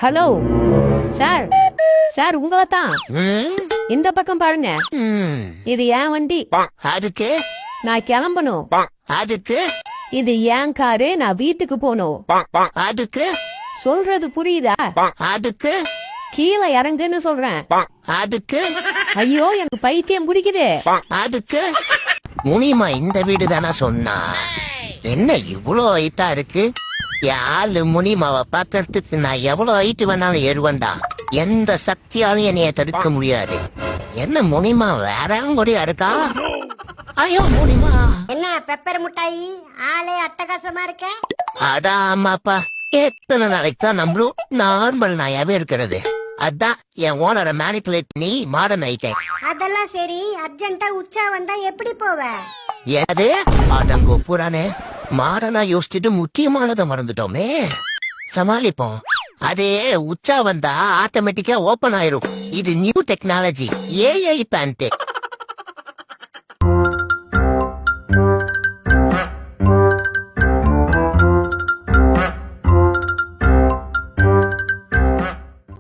Hello sir, sir உங்களை தான். இந்த பக்கம் பாருங்க, இது என் வண்டி. அதுக்கு நான் கிளம்பணும். அதுக்கு இது என் காரு, நான் வீட்டுக்கு போகணும். அதுக்கு சொல்றது புரியுதா? அதுக்கு கீழே இறங்குன்னு சொல்றேன். அதுக்கு ஐயோ எனக்கு பைத்தியம் பிடிக்குது. அதுக்கு முனிமா இந்த வீடு தானே சொன்னா? என்ன இவ்வளோ ஹைட்டா இருக்கு? யாரு முனிமாவை பாக்கிறதுக்கு நான் எவ்வளவு ஹைட்டு வேணாலும் ஏறுவண்டா. எந்த சக்தியாலும் என்னைய தடுக்க முடியாது. என்ன முனிமா வேற முறையா இருக்கா? ஐயோ முனிமா, என்ன பெப்பர் முட்டாயி ஆளே அட்டகாசமா இருக்க? அடா அம்மாப்பா, எத்தனை நாளைக்கு தான் நம்மளும் நார்மல் நாயாவே இருக்கிறது. அதான் என் ஓனரை மேனிபுலேட் பண்ணி மாடர்ன் ஆயிட்டேன். அதெல்லாம் சரி, அர்ஜென்ட்டா உச்சா வந்தா எப்படி போவ? ஏது அடங்கோ புறானே, மாடனா யோசிச்சுட்டு முக்கியமானதை மறந்துட்டோமே. சமாளிப்போம். அதே உச்சா வந்தா ஆட்டோமேட்டிக்கா ஓபன் ஆயிரும். இது நியூ டெக்னாலஜி, ஏஐ பேண்ட்.